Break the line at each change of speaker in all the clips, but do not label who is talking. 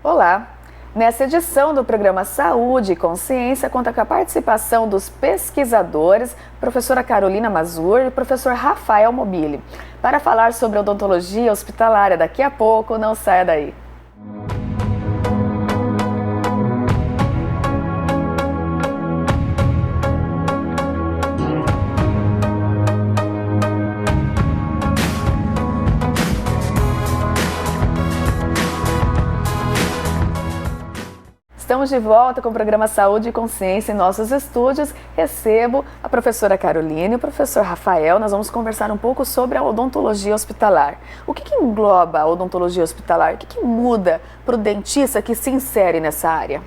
Olá! Nessa edição do programa Saúde e Consciência, conta com a participação dos pesquisadores, professora Carolina Mazur e professor Rafael Mobili, para falar sobre odontologia hospitalar. Daqui a pouco, não saia daí! Estamos de volta com o programa Saúde e Consciência em nossos estúdios. Recebo a professora Carolina e o professor Rafael. Nós vamos conversar um pouco sobre a odontologia hospitalar. O que engloba a odontologia hospitalar? O que muda para o dentista que se insere nessa área?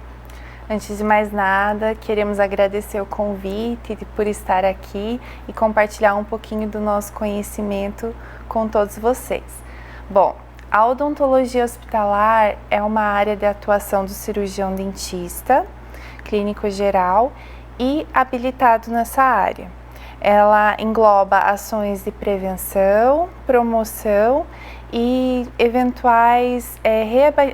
Antes de mais nada, queremos agradecer o convite por estar aqui e compartilhar um pouquinho do nosso conhecimento com todos vocês. Bom, a odontologia hospitalar é uma área de atuação do cirurgião dentista, clínico geral e habilitado nessa área. Ela engloba ações de prevenção, promoção e eventuais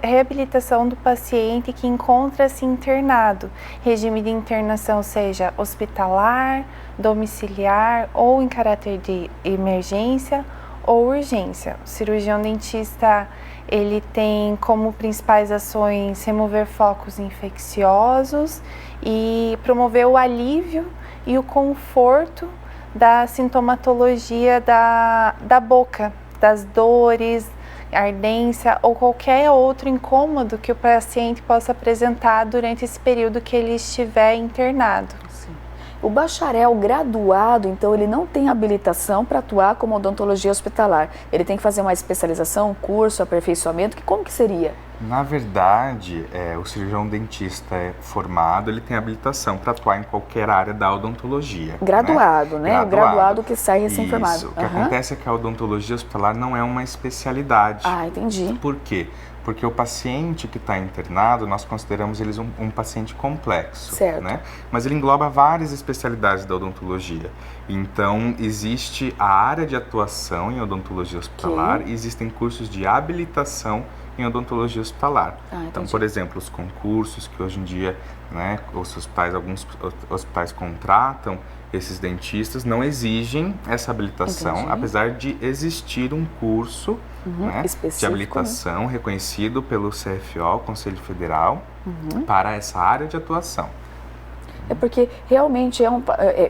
reabilitação do paciente que encontra-se internado, regime de internação seja hospitalar, domiciliar ou em caráter de emergência ou urgência. O cirurgião dentista, ele tem como principais ações remover focos infecciosos e promover o alívio e o conforto da sintomatologia da boca, das dores, ardência ou qualquer outro incômodo que o paciente possa apresentar durante esse período que ele estiver internado.
O bacharel graduado, então, ele não tem habilitação para atuar como odontologia hospitalar. Ele tem que fazer uma especialização, um curso, aperfeiçoamento. Como que seria?
Na verdade, o cirurgião dentista formado, ele tem habilitação para atuar em qualquer área da odontologia.
Graduado, né? O graduado que sai recém-formado.
Isso. O que acontece é que a odontologia hospitalar não é uma especialidade.
Ah, entendi.
Por quê? Porque o paciente que está internado, nós consideramos eles um paciente complexo,
certo,
né? Mas ele engloba várias especialidades da odontologia. Então, existe a área de atuação em odontologia hospitalar e existem cursos de habilitação em odontologia hospitalar. Então, por exemplo, os concursos que hoje em dia, né, alguns hospitais contratam esses dentistas, não exigem essa habilitação, apesar de existir um curso de habilitação reconhecido pelo CFO, Conselho Federal, para essa área de atuação.
É porque realmente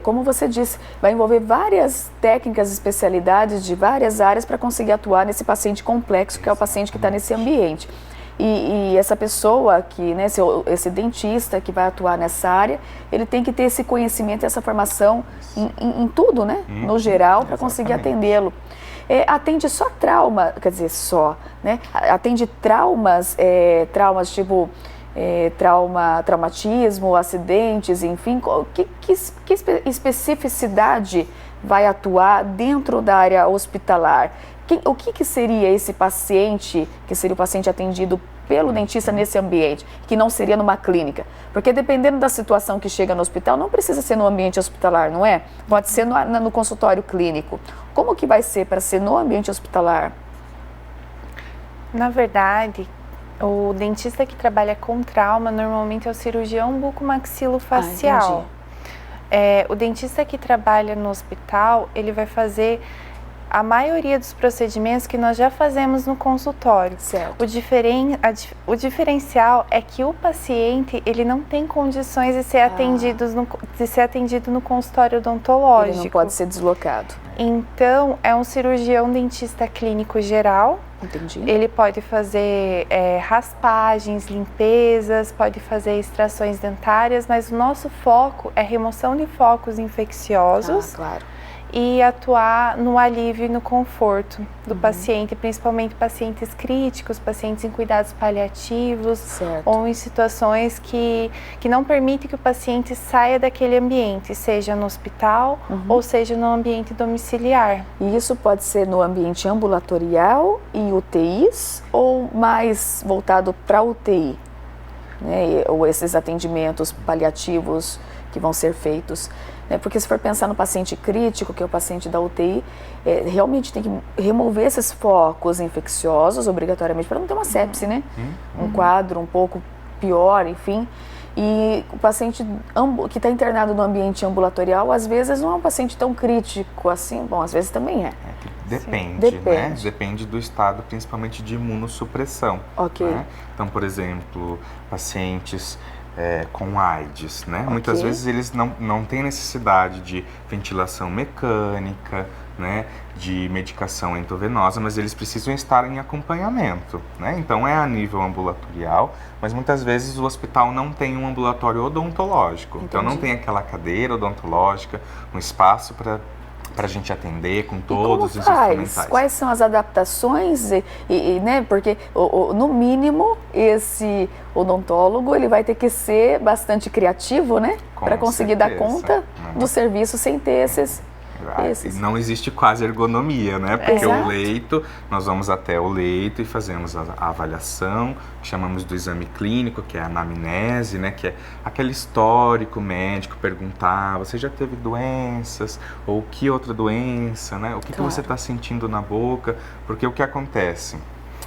como você disse, vai envolver várias técnicas, especialidades de várias áreas para conseguir atuar nesse paciente complexo, que é o paciente que está nesse ambiente. E essa pessoa que, né, esse dentista que vai atuar nessa área, ele tem que ter esse conhecimento, essa formação em tudo, né, no geral, para conseguir atendê-lo. Atende só trauma, quer dizer, né? Atende traumas tipo traumatismo, acidentes, enfim. Que especificidade vai atuar dentro da área hospitalar? O que seria esse paciente, que seria o paciente atendido pelo dentista nesse ambiente, que não seria numa clínica? Porque dependendo da situação que chega no hospital, não precisa ser no ambiente hospitalar, não é? Pode ser no consultório clínico. Como que vai ser para ser no ambiente hospitalar?
Na verdade, o dentista que trabalha com trauma normalmente é o cirurgião bucomaxilofacial. O dentista que trabalha no hospital, ele vai fazer a maioria dos procedimentos que nós já fazemos no consultório.
Certo.
O diferencial é que o paciente, ele não tem condições de ser atendido no consultório odontológico.
Ele não pode ser deslocado.
Então, é um cirurgião dentista clínico geral.
Entendi.
Ele pode fazer raspagens, limpezas, pode fazer extrações dentárias, mas o nosso foco é remoção de focos infecciosos.
Claro.
E atuar no alívio e no conforto do paciente, principalmente pacientes críticos, pacientes em cuidados paliativos,
certo,
ou em situações que não permitem que o paciente saia daquele ambiente, seja no hospital ou seja no ambiente domiciliar.
E isso pode ser no ambiente ambulatorial e UTIs ou mais voltado para UTI? né? Ou esses atendimentos paliativos que vão ser feitos. Né? Porque se for pensar no paciente crítico, que é o paciente da UTI, realmente tem que remover esses focos infecciosos, obrigatoriamente, para não ter uma sepse, né? Um quadro um pouco pior, enfim. E o paciente que está internado no ambiente ambulatorial, às vezes não é um paciente tão crítico assim. Bom, às vezes também é.
Depende, né? Depende do estado, principalmente de imunossupressão.
Ok.
Né? Então, por exemplo, pacientes com AIDS, né? Okay. Muitas vezes eles não têm necessidade de ventilação mecânica, né? De medicação endovenosa, mas eles precisam estar em acompanhamento, né? Então é a nível ambulatorial, mas muitas vezes o hospital não tem um ambulatório odontológico. Entendi. Então não tem aquela cadeira odontológica, um espaço para a gente atender com todos os instrumentais.
Quais são as adaptações? Né? Porque, no mínimo, esse odontólogo ele vai ter que ser bastante criativo, né? Para conseguir dar conta do serviço sem ter esses...
Não existe quase ergonomia, né? Porque o leito, nós vamos até o leito e fazemos a avaliação, que chamamos do exame clínico, que é a anamnese, né? Que é aquele histórico médico, perguntar, você já teve doenças? Ou que outra doença, né? O que você está sentindo na boca? Porque o que acontece?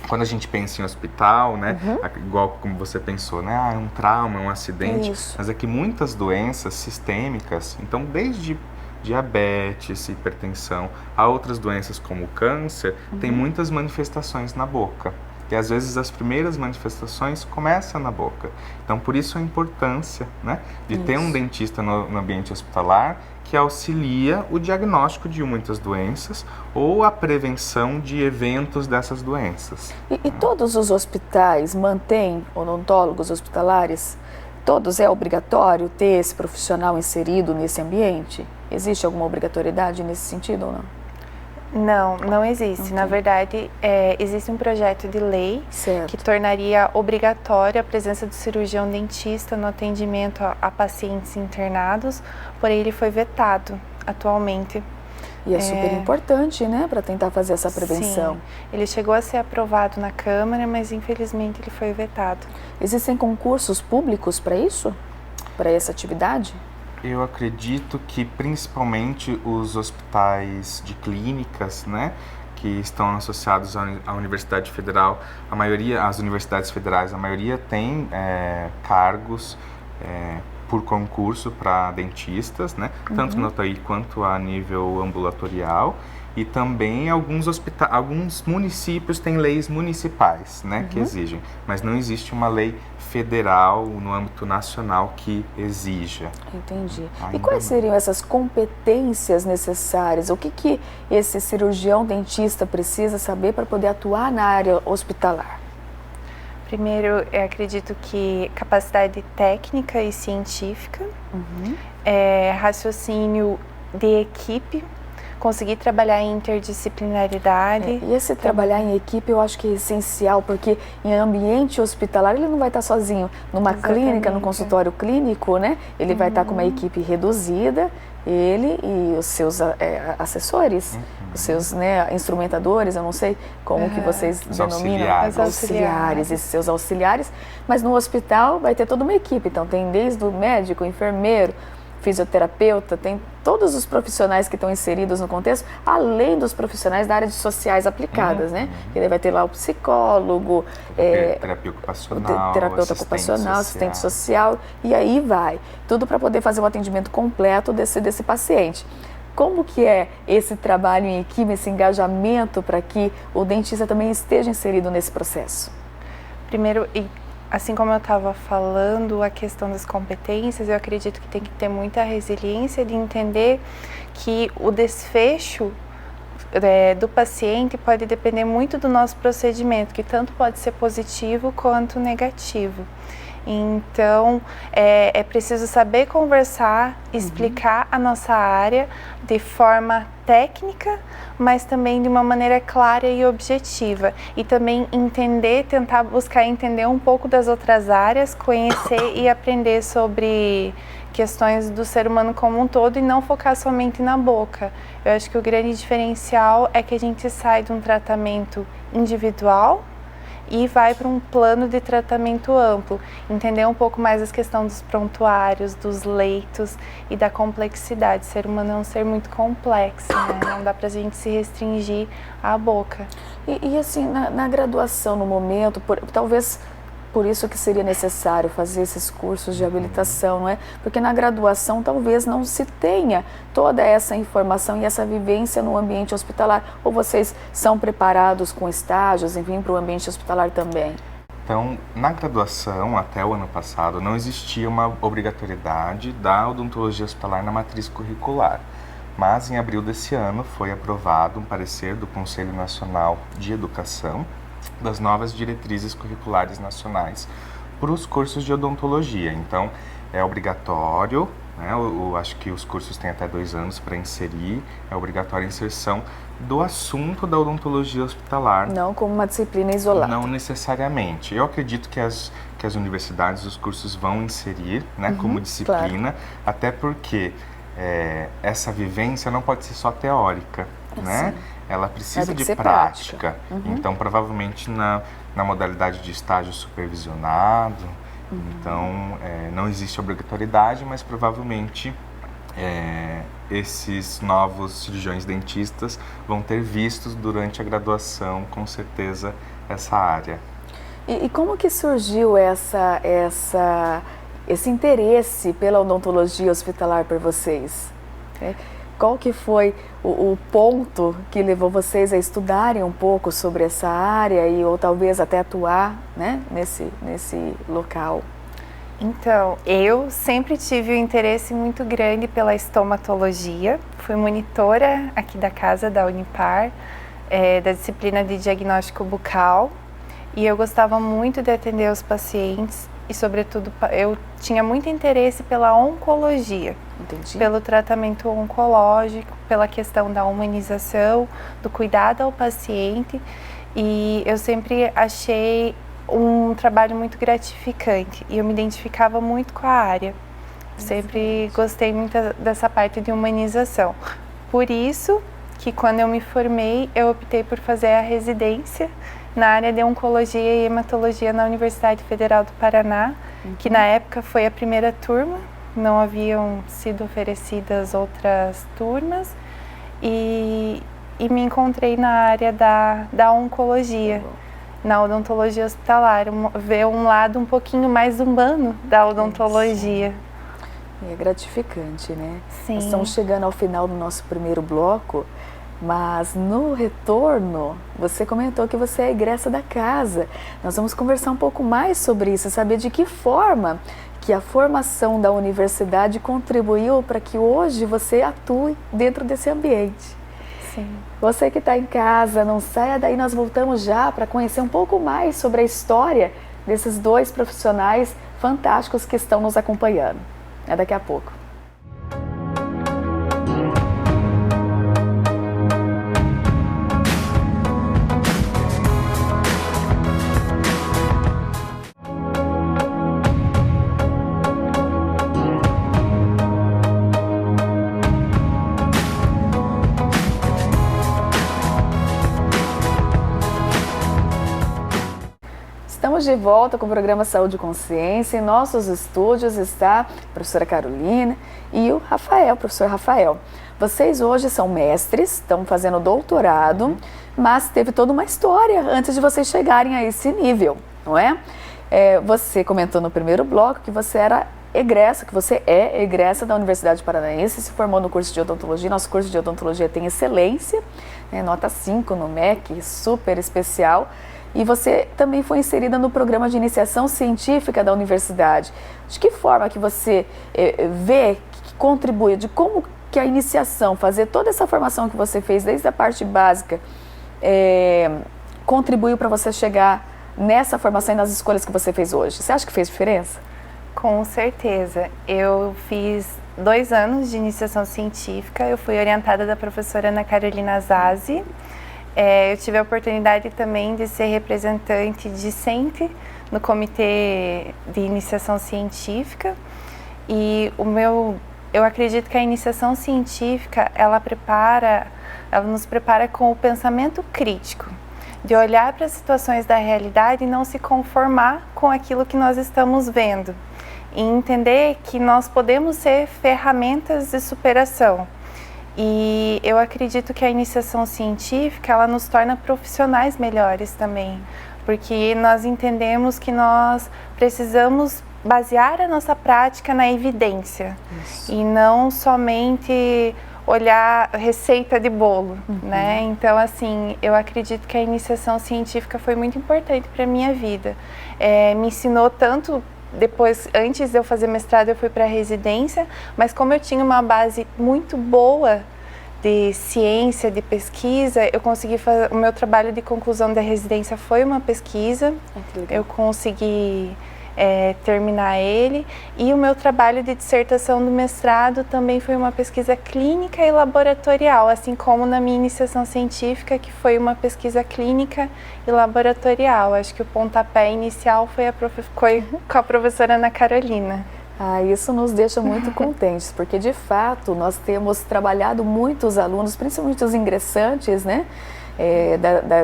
Quando a gente pensa em hospital, né, igual como você pensou, né, um trauma, um acidente, mas é que muitas doenças sistêmicas, então desde diabetes, hipertensão, a outras doenças como o câncer, tem muitas manifestações na boca. E às vezes as primeiras manifestações começam na boca. Então por isso a importância, né, de ter um dentista no ambiente hospitalar que auxilia o diagnóstico de muitas doenças ou a prevenção de eventos dessas doenças.
E todos os hospitais mantêm odontólogos hospitalares? Todos é obrigatório ter esse profissional inserido nesse ambiente? Existe alguma obrigatoriedade nesse sentido ou não?
Não existe. Okay. Na verdade, existe um projeto de lei que tornaria obrigatória a presença do cirurgião dentista no atendimento a pacientes internados, porém ele foi vetado atualmente.
E é super importante, né, para tentar fazer essa prevenção.
Sim, ele chegou a ser aprovado na Câmara, mas infelizmente ele foi vetado.
Existem concursos públicos para isso? Para essa atividade?
Eu acredito que principalmente os hospitais de clínicas, né, que estão associados à Universidade Federal, as universidades federais, a maioria tem cargos por concurso para dentistas, né, tanto na UTI quanto a nível ambulatorial. E também alguns municípios têm leis municipais, né, que exigem, mas não existe uma lei federal no âmbito nacional que exija.
Entendi. E quais seriam essas competências necessárias? O que esse cirurgião dentista precisa saber para poder atuar na área hospitalar?
Primeiro, eu acredito que capacidade técnica e científica, raciocínio de equipe, conseguir trabalhar em interdisciplinaridade.
E esse trabalhar em equipe eu acho que é essencial, porque em ambiente hospitalar ele não vai estar sozinho. Numa clínica, no consultório clínico, né? Ele vai estar com uma equipe reduzida, ele e os seus assessores, os seus, né, instrumentadores, eu não sei como que vocês denominam. Auxiliares, esses seus auxiliares. Mas no hospital vai ter toda uma equipe, então tem desde o médico, enfermeiro, fisioterapeuta, tem todos os profissionais que estão inseridos no contexto, além dos profissionais da área de sociais aplicadas, né? Que daí vai ter lá o psicólogo,
terapia ocupacional,
terapeuta ocupacional, assistente social, e aí vai. Tudo para poder fazer um atendimento completo desse paciente. Como que é esse trabalho em equipe, esse engajamento para que o dentista também esteja inserido nesse processo?
Primeiro, assim como eu estava falando, a questão das competências, eu acredito que tem que ter muita resiliência de entender que o desfecho do paciente pode depender muito do nosso procedimento, que tanto pode ser positivo quanto negativo. Então, é preciso saber conversar, explicar a nossa área de forma técnica, mas também de uma maneira clara e objetiva. E também tentar buscar entender um pouco das outras áreas, conhecer e aprender sobre questões do ser humano como um todo e não focar somente na boca. Eu acho que o grande diferencial é que a gente sai de um tratamento individual e vai para um plano de tratamento amplo, entender um pouco mais a questão dos prontuários, dos leitos e da complexidade. O ser humano é um ser muito complexo, né? Não dá para a gente se restringir à boca.
E assim, na graduação, no momento, talvez por isso que seria necessário fazer esses cursos de habilitação, não é? Porque na graduação talvez não se tenha toda essa informação e essa vivência no ambiente hospitalar. Ou vocês são preparados com estágios, enfim, para o ambiente hospitalar também?
Então, na graduação, até o ano passado, não existia uma obrigatoriedade da odontologia hospitalar na matriz curricular. Mas em abril desse ano foi aprovado um parecer do Conselho Nacional de Educação das novas diretrizes curriculares nacionais para os cursos de odontologia. Então, é obrigatório, né? Eu acho que os cursos têm até 2 anos para inserir, é obrigatória a inserção do assunto da odontologia hospitalar.
Não como uma disciplina isolada.
Não necessariamente. Eu acredito que as universidades, os cursos vão inserir, né, como disciplina, claro. Até porque essa vivência não pode ser só teórica, né? Ela precisa de prática. Então, provavelmente na modalidade de estágio supervisionado, então não existe obrigatoriedade, mas provavelmente esses novos cirurgiões dentistas vão ter vistos durante a graduação, com certeza, essa área.
E como que surgiu esse interesse pela odontologia hospitalar por vocês? Qual que foi o ponto que levou vocês a estudarem um pouco sobre essa área ou talvez até atuar, né, nesse local?
Então, eu sempre tive um interesse muito grande pela estomatologia. Fui monitora aqui da casa da Unipar, da disciplina de diagnóstico bucal. E eu gostava muito de atender os pacientes e, sobretudo, eu tinha muito interesse pela oncologia.
Entendi.
Pelo tratamento oncológico, pela questão da humanização, do cuidado ao paciente. E eu sempre achei um trabalho muito gratificante e eu me identificava muito com a área. Sempre gostei muito dessa parte de humanização. Por isso que quando eu me formei, eu optei por fazer a residência na área de oncologia e hematologia na Universidade Federal do Paraná, que na época foi a primeira turma, não haviam sido oferecidas outras turmas, e me encontrei na área da oncologia, na odontologia hospitalar, ver um lado um pouquinho mais humano da odontologia.
E é gratificante, né?
Sim.
Nós estamos chegando ao final do nosso primeiro bloco, mas no retorno, você comentou que você é a egressa da casa. Nós vamos conversar um pouco mais sobre isso, saber de que forma que a formação da universidade contribuiu para que hoje você atue dentro desse ambiente.
Sim.
Você que está em casa, não saia daí, nós voltamos já para conhecer um pouco mais sobre a história desses 2 profissionais fantásticos que estão nos acompanhando. É daqui a pouco. Estamos de volta com o programa Saúde e Consciência. Em nossos estúdios está a professora Carolina e o Rafael, professor Rafael. Vocês hoje são mestres, estão fazendo doutorado, mas teve toda uma história antes de vocês chegarem a esse nível, não é? Você comentou no primeiro bloco que você era egressa, que você é egressa da Universidade Paranaense, se formou no curso de odontologia. Nosso curso de odontologia tem excelência, né, nota 5 no MEC, super especial. E você também foi inserida no programa de iniciação científica da universidade. De que forma que você vê que contribui, de como que a iniciação, fazer toda essa formação que você fez desde a parte básica, contribuiu para você chegar nessa formação e nas escolhas que você fez hoje? Você acha que fez diferença?
Com certeza. Eu fiz 2 anos de iniciação científica, eu fui orientada da professora Ana Carolina Zazzi. Eu tive a oportunidade também de ser representante discente no comitê de iniciação científica e eu acredito que a iniciação científica ela nos prepara com o pensamento crítico, de olhar para as situações da realidade e não se conformar com aquilo que nós estamos vendo. E entender que nós podemos ser ferramentas de superação. E eu acredito que a iniciação científica, ela nos torna profissionais melhores também, porque nós entendemos que nós precisamos basear a nossa prática na evidência. Isso. E não somente olhar receita de bolo, né? Então, assim, eu acredito que a iniciação científica foi muito importante para a minha vida. Me ensinou tanto. Depois, antes de eu fazer mestrado, eu fui para a residência, mas como eu tinha uma base muito boa de ciência, de pesquisa, eu consegui fazer, o meu trabalho de conclusão da residência foi uma pesquisa, eu consegui terminar ele, e o meu trabalho de dissertação do mestrado também foi uma pesquisa clínica e laboratorial, assim como na minha iniciação científica, que foi uma pesquisa clínica e laboratorial. Acho que o pontapé inicial foi com a professora Ana Carolina.
Isso nos deixa muito contentes, porque de fato nós temos trabalhado muitos alunos, principalmente os ingressantes, né,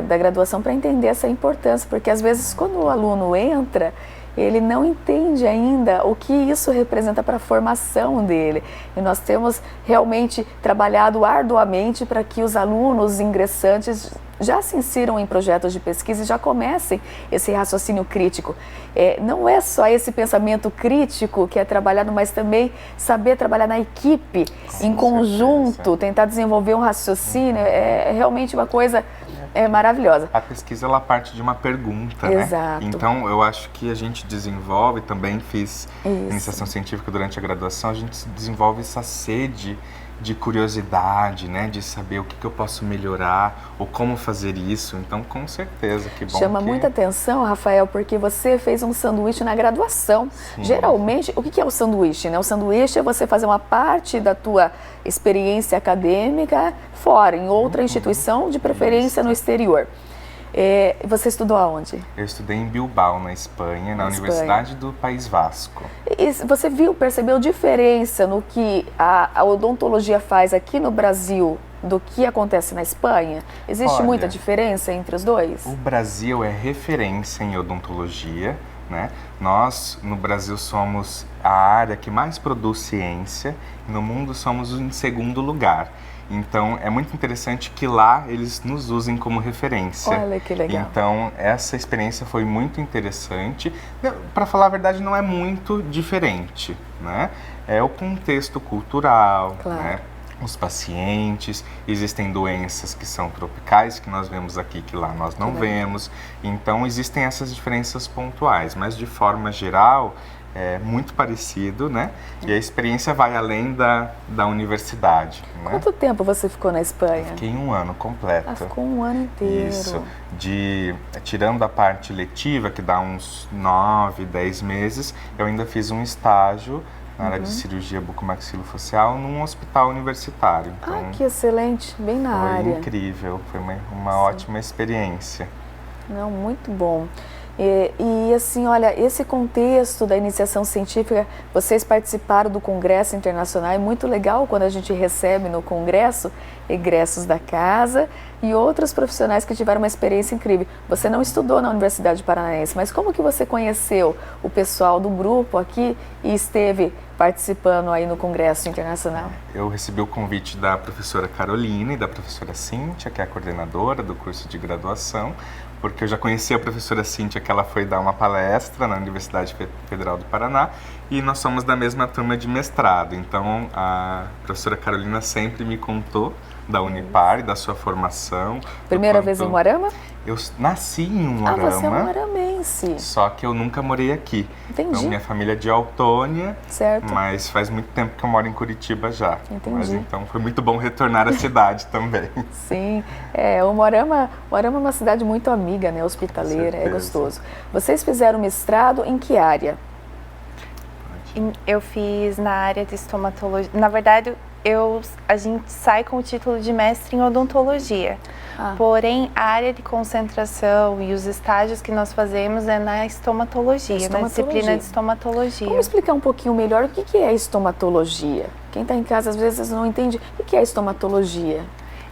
da graduação, para entender essa importância, porque às vezes quando o aluno entra, ele não entende ainda o que isso representa para a formação dele. E nós temos realmente trabalhado arduamente para que os alunos ingressantes já se insiram em projetos de pesquisa e já comecem esse raciocínio crítico. Não é só esse pensamento crítico que é trabalhado, mas também saber trabalhar na equipe, em conjunto, tentar desenvolver um raciocínio, é realmente uma coisa maravilhosa.
A pesquisa, ela parte de uma pergunta,
Exato.
né? Então, eu acho que a gente desenvolve, também fiz iniciação científica durante a graduação, a gente desenvolve essa sede de curiosidade, né? De saber o que eu posso melhorar ou como fazer isso. Então, com certeza, que bom.
Chama muita atenção, Rafael, porque você fez um sanduíche na graduação. Sim. Geralmente, o que é o sanduíche, né? O sanduíche é você fazer uma parte da tua experiência acadêmica fora, em outra instituição, de preferência no exterior. Você estudou aonde?
Eu estudei em Bilbao, na Espanha, na Universidade do País Vasco.
E você percebeu diferença no que a odontologia faz aqui no Brasil do que acontece na Espanha? Existe muita diferença entre os dois?
O Brasil é referência em odontologia, né? Nós, no Brasil, somos a área que mais produz ciência, e no mundo somos em segundo lugar. Então, é muito interessante que lá eles nos usem como referência.
Olha que legal.
Então, essa experiência foi muito interessante. Para falar a verdade, não é muito diferente, né? É o contexto cultural,
claro,
né? Os pacientes, existem doenças que são tropicais, que nós vemos aqui, que lá nós não vemos. Então, existem essas diferenças pontuais, mas de forma geral, é muito parecido, né? E a experiência vai além da universidade. Né?
Quanto tempo você ficou na Espanha?
Fiquei 1 ano completo.
Ficou 1 ano inteiro.
Isso. Tirando a parte letiva, que dá uns 9, 10 meses, eu ainda fiz um estágio na área de cirurgia bucomaxilofacial num hospital universitário. Então,
que excelente, bem na área.
Foi incrível, foi uma ótima experiência.
Não, muito bom. E assim, olha, esse contexto da iniciação científica, vocês participaram do Congresso Internacional, é muito legal quando a gente recebe no Congresso egressos da casa e outros profissionais que tiveram uma experiência incrível. Você não estudou na Universidade Paranaense, mas como que você conheceu o pessoal do grupo aqui e esteve participando aí no Congresso Internacional?
Eu recebi o convite da professora Carolina e da professora Cíntia, que é a coordenadora do curso de graduação, porque eu já conhecia a professora Cíntia, que ela foi dar uma palestra na Universidade Federal do Paraná, e nós somos da mesma turma de mestrado. Então, a professora Carolina sempre me contou da Unipar e da sua formação.
Primeira vez em Umuarama?
Eu nasci em Umuarama.
Você é umuaramense.
Só que eu nunca morei aqui.
Entendi.
Então, minha família é de Autônia,
certo,
mas faz muito tempo que eu moro em Curitiba já.
Entendi.
Mas então foi muito bom retornar à cidade também.
Sim, Umuarama é uma cidade muito amiga, né, hospitaleira, é gostoso. Vocês fizeram mestrado em que área?
Eu fiz na área de estomatologia. Na verdade, a gente sai com o título de mestre em odontologia. Porém, a área de concentração e os estágios que nós fazemos é na estomatologia, na disciplina de estomatologia.
Vamos explicar um pouquinho melhor o que é estomatologia? Quem está em casa às vezes não entende o que é estomatologia.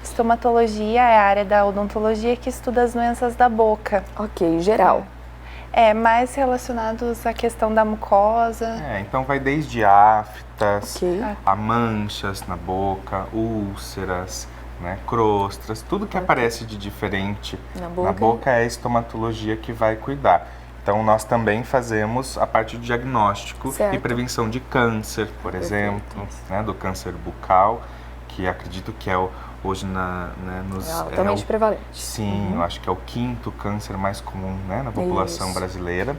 Estomatologia é a área da odontologia que estuda as doenças da boca.
Ok, em geral.
Mais relacionados à questão da mucosa.
Então vai desde aftas,
Ok.
a manchas na boca, úlceras, né, crostras, tudo que aparece de diferente na boca é a estomatologia que vai cuidar. Então nós também fazemos a parte de diagnóstico e prevenção de câncer, por exemplo, né, do câncer bucal, que acredito que é hoje
altamente prevalente.
Sim, eu acho que é o 5º câncer mais comum, né, na população brasileira.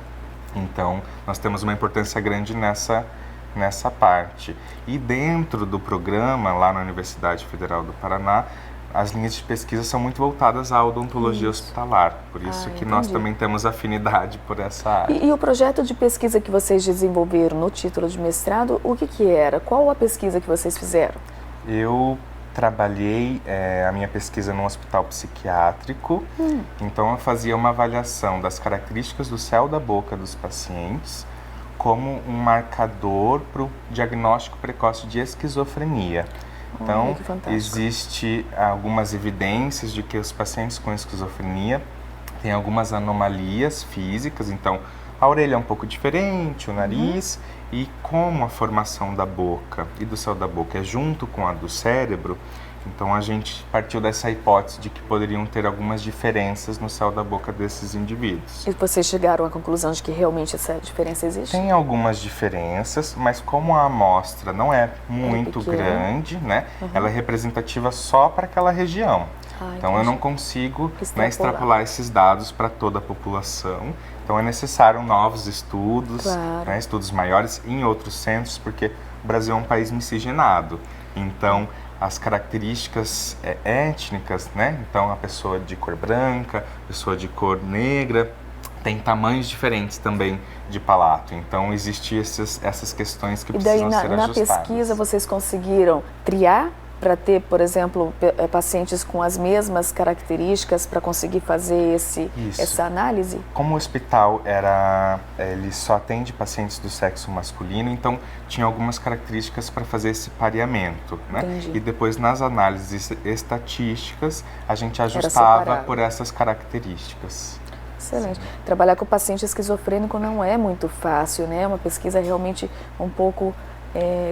Então, nós temos uma importância grande nessa parte. E dentro do programa, lá na Universidade Federal do Paraná, as linhas de pesquisa são muito voltadas à odontologia hospitalar. Por isso que nós também temos afinidade por essa área.
E o projeto de pesquisa que vocês desenvolveram no título de mestrado, o que era? Qual a pesquisa que vocês fizeram?
Eu trabalhei a minha pesquisa num hospital psiquiátrico, então eu fazia uma avaliação das características do céu da boca dos pacientes como um marcador para o diagnóstico precoce de esquizofrenia. Então, existe algumas evidências de que os pacientes com esquizofrenia têm algumas anomalias físicas, então a orelha é um pouco diferente, o nariz, e como a formação da boca e do céu da boca é junto com a do cérebro, então a gente partiu dessa hipótese de que poderiam ter algumas diferenças no céu da boca desses indivíduos.
E vocês chegaram à conclusão de que realmente essa diferença existe?
Tem algumas diferenças, mas como a amostra não é muito grande, né, ela é representativa só para aquela região. Então eu não consigo extrapolar esses dados para toda a população. Então é necessário novos estudos, né, estudos maiores em outros centros, porque o Brasil é um país miscigenado. Então as características étnicas, né? Então a pessoa de cor branca, pessoa de cor negra, tem tamanhos diferentes também de palato. Então existem essas questões que precisam ser ajustadas.
E daí na pesquisa vocês conseguiram triar para ter, por exemplo, pacientes com as mesmas características para conseguir fazer essa análise?
Como o hospital ele só atende pacientes do sexo masculino, então tinha algumas características para fazer esse pareamento, né? E depois nas análises estatísticas a gente ajustava por essas características.
Excelente. Trabalhar com paciente esquizofrênico não é muito fácil, né? É uma pesquisa realmente um pouco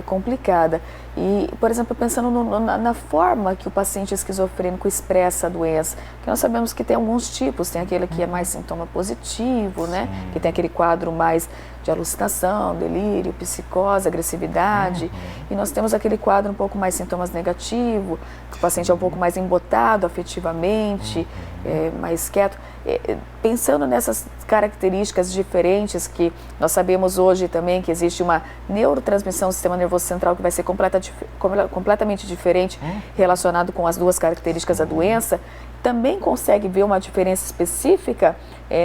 complicada. E, por exemplo, pensando na forma que o paciente esquizofrênico expressa a doença, que nós sabemos que tem alguns tipos, tem aquele que é mais sintoma positivo, né? Que tem aquele quadro mais de alucinação, delírio, psicose, agressividade, e nós temos aquele quadro um pouco mais sintomas negativos, que o paciente é um pouco mais embotado afetivamente, mais quieto. Pensando nessas características diferentes, que nós sabemos hoje também que existe uma neurotransmissão do sistema nervoso central que vai ser completamente diferente relacionado com as duas características da doença, também consegue ver uma diferença específica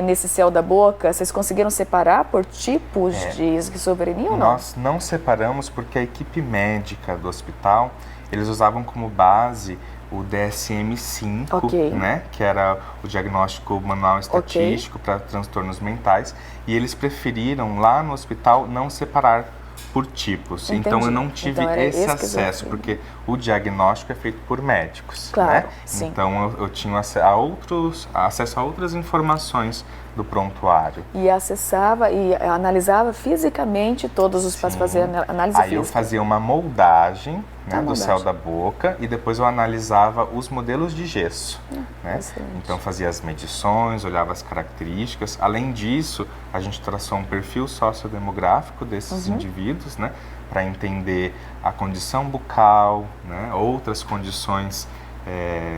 nesse céu da boca? Vocês conseguiram separar por tipos de esquizofrenia ou não?
Nós não separamos porque a equipe médica do hospital, eles usavam como base o DSM-5, né, que era o diagnóstico manual estatístico para transtornos mentais, e eles preferiram lá no hospital não separar por tipos.
Entendi.
Então eu não tive esse acesso, porque o diagnóstico é feito por médicos, né?
Sim.
Então eu tinha acesso a outras informações do prontuário.
E acessava e analisava fisicamente todos os pacientes, fazia análise física.
Aí eu fazia uma moldagem, né, do céu da boca, e depois eu analisava os modelos de gesso, né? Então fazia as medições, olhava as características. Além disso, a gente traçou um perfil sociodemográfico desses indivíduos, né, para entender a condição bucal, né, outras condições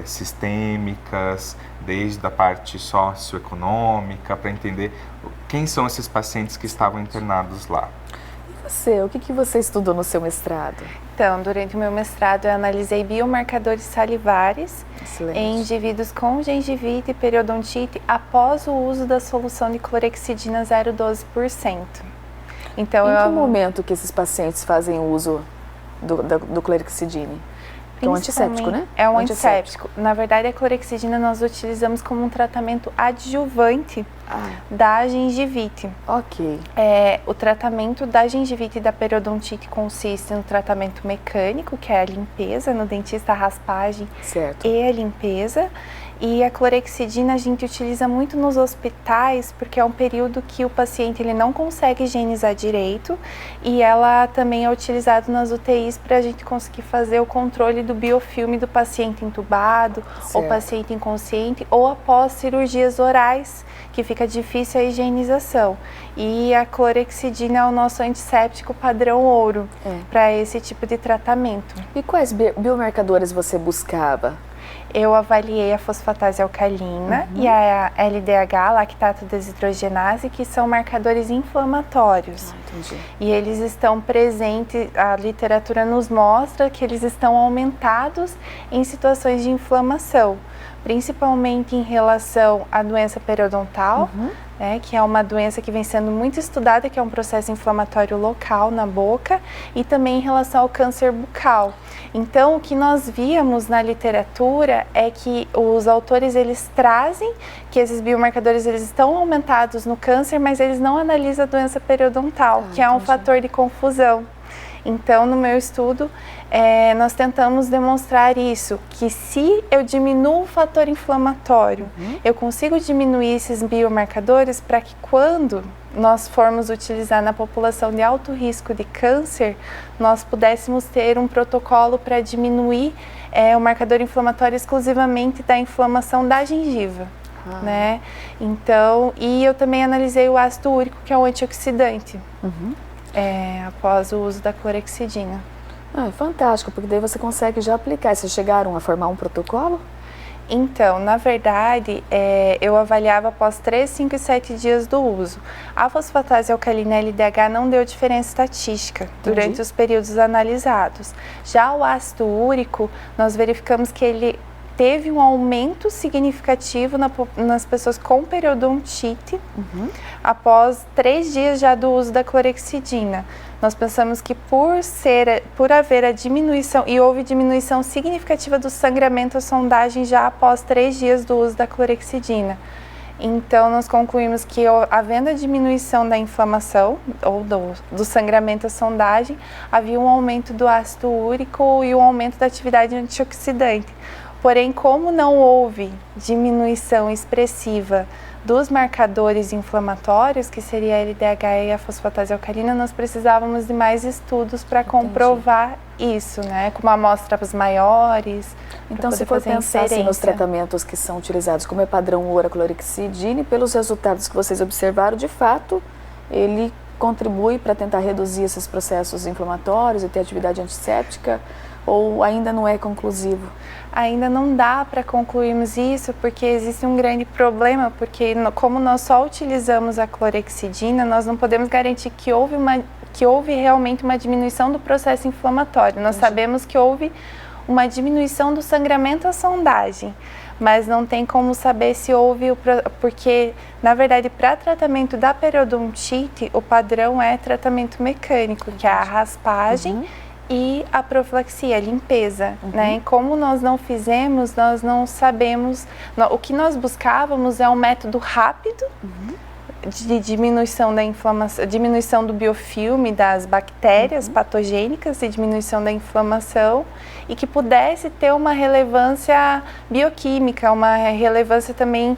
sistêmicas, desde a parte socioeconômica, para entender quem são esses pacientes que estavam internados lá.
E você, o que você estudou no seu mestrado?
Então, durante o meu mestrado eu analisei biomarcadores salivares em indivíduos com gengivite e periodontite após o uso da solução de clorexidina 0,12%. Então,
em que momento que esses pacientes fazem uso do clorexidine? É um antisséptico, né?
É um antisséptico. Na verdade, a clorexidina nós utilizamos como um tratamento adjuvante da gengivite.
Ok.
O tratamento da gengivite e da periodontite consiste no tratamento mecânico, que é a limpeza, no dentista a raspagem
Certo.
e a limpeza. E a clorexidina a gente utiliza muito nos hospitais, porque é um período que o paciente ele não consegue higienizar direito, e ela também é utilizada nas UTIs para a gente conseguir fazer o controle do biofilme do paciente entubado,
Certo.
ou paciente inconsciente, ou após cirurgias orais, que fica difícil a higienização. E a clorexidina é o nosso antisséptico padrão ouro para esse tipo de tratamento.
E quais biomarcadores você buscava?
Eu avaliei a fosfatase alcalina e a LDH, lactato desidrogenase, que são marcadores inflamatórios.
Entendi.
E eles estão presentes, a literatura nos mostra que eles estão aumentados em situações de inflamação, principalmente em relação à doença periodontal, que é uma doença que vem sendo muito estudada, que é um processo inflamatório local na boca, e também em relação ao câncer bucal. Então, o que nós víamos na literatura é que os autores eles trazem que esses biomarcadores eles estão aumentados no câncer, mas eles não analisam a doença periodontal, que é um fator de confusão. Então, no meu estudo, nós tentamos demonstrar isso, que se eu diminuo o fator inflamatório, eu consigo diminuir esses biomarcadores para que quando nós formos utilizar na população de alto risco de câncer, nós pudéssemos ter um protocolo para diminuir o marcador inflamatório exclusivamente da inflamação da gengiva. Né? Então, e eu também analisei o ácido úrico, que é um antioxidante. Após o uso da clorexidina.
Fantástico, porque daí você consegue já aplicar. Vocês chegaram a formar um protocolo?
Então, na verdade, eu avaliava após 3, 5 e 7 dias do uso. A fosfatase alcalina LDH não deu diferença estatística durante os períodos analisados. Já o ácido úrico, nós verificamos que ele teve um aumento significativo nas pessoas com periodontite após 3 dias já do uso da clorexidina. Nós pensamos que por haver a diminuição, e houve diminuição significativa do sangramento à sondagem já após 3 dias do uso da clorexidina. Então, nós concluímos que havendo a diminuição da inflamação ou do sangramento à sondagem, havia um aumento do ácido úrico e um aumento da atividade antioxidante. Porém, como não houve diminuição expressiva dos marcadores inflamatórios, que seria a LDH e a fosfatase alcalina, nós precisávamos de mais estudos para comprovar isso, né? Com amostras maiores.
Então, se for pensar assim, nos tratamentos que são utilizados como padrão ouro a clorexidina, e pelos resultados que vocês observaram, de fato, ele contribui para tentar reduzir esses processos inflamatórios e ter atividade antisséptica, ou ainda não é conclusivo?
Ainda não dá para concluirmos isso, porque existe um grande problema, porque como nós só utilizamos a clorexidina, nós não podemos garantir que houve realmente uma diminuição do processo inflamatório. Nós sabemos que houve uma diminuição do sangramento à sondagem, mas não tem como saber se houve, porque, na verdade, para tratamento da periodontite, o padrão é tratamento mecânico, que é a raspagem e a profilaxia, a limpeza, né? E como nós não fizemos, nós não sabemos, o que nós buscávamos é um método rápido de diminuição da inflamação, diminuição do biofilme das bactérias patogênicas e diminuição da inflamação, e que pudesse ter uma relevância bioquímica, uma relevância também,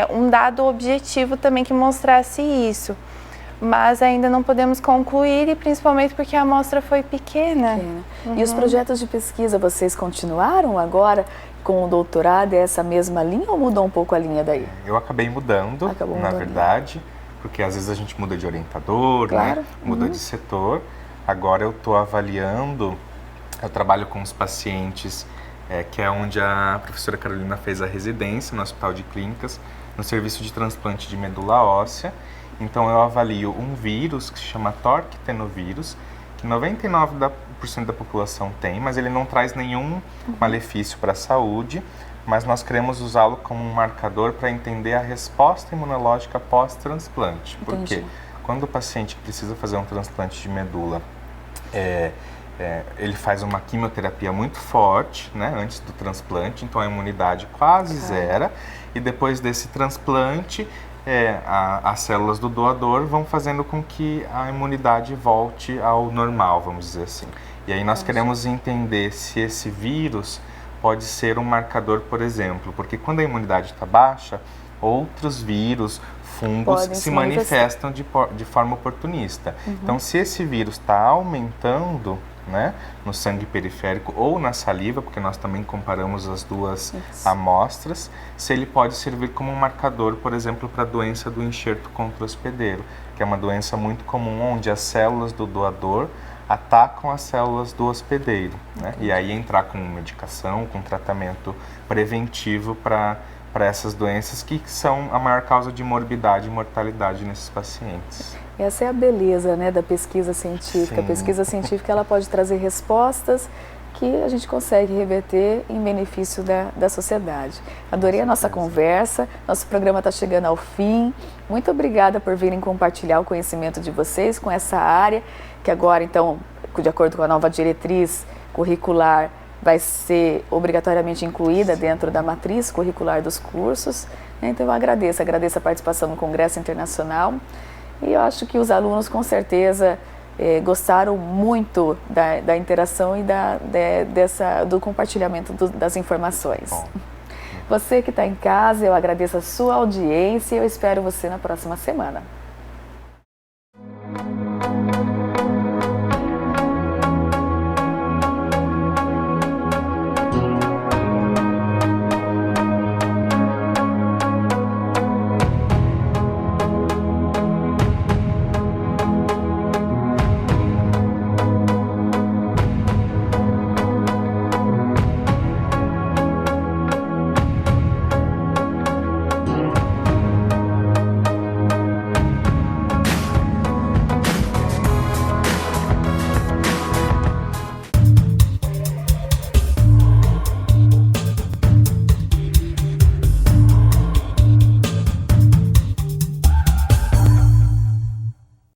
um dado objetivo também que mostrasse isso. Mas ainda não podemos concluir, e principalmente porque a amostra foi pequena.
E os projetos de pesquisa, vocês continuaram agora com o doutorado, é essa mesma linha ou mudou um pouco a linha daí?
Eu acabei mudando, na verdade, porque às vezes a gente muda de orientador, né? Muda de setor. Agora eu estou avaliando, eu trabalho com os pacientes, que é onde a professora Carolina fez a residência, no Hospital de Clínicas, no serviço de transplante de medula óssea. Então eu avalio um vírus que se chama torquetenovírus, que 99% da população tem, mas ele não traz nenhum malefício para a saúde, mas nós queremos usá-lo como um marcador para entender a resposta imunológica pós-transplante. Porque quando o paciente precisa fazer um transplante de medula, ele faz uma quimioterapia muito forte, né, antes do transplante, então a imunidade quase zera, e depois desse transplante, as células do doador vão fazendo com que a imunidade volte ao normal, vamos dizer assim. E aí nós queremos entender se esse vírus pode ser um marcador, por exemplo, porque quando a imunidade está baixa, outros vírus, fungos se manifestam de forma oportunista. Então, se esse vírus está aumentando, né, no sangue periférico ou na saliva, porque nós também comparamos as duas amostras, se ele pode servir como um marcador, por exemplo, para a doença do enxerto contra-hospedeiro, que é uma doença muito comum onde as células do doador atacam as células do hospedeiro, né? E aí entrar com medicação, com tratamento preventivo para essas doenças que são a maior causa de morbidade e mortalidade nesses pacientes.
Essa é a beleza, né, da pesquisa científica.
Sim.
A pesquisa científica ela pode trazer respostas que a gente consegue reverter em benefício da sociedade. Adorei a nossa conversa, nosso programa está chegando ao fim. Muito obrigada por virem compartilhar o conhecimento de vocês com essa área, que agora, então, de acordo com a nova diretriz curricular, vai ser obrigatoriamente incluída dentro da matriz curricular dos cursos. Então eu agradeço a participação no Congresso Internacional e eu acho que os alunos com certeza gostaram muito da interação e do compartilhamento das informações.
Bom.
Você que está em casa, eu agradeço a sua audiência e eu espero você na próxima semana.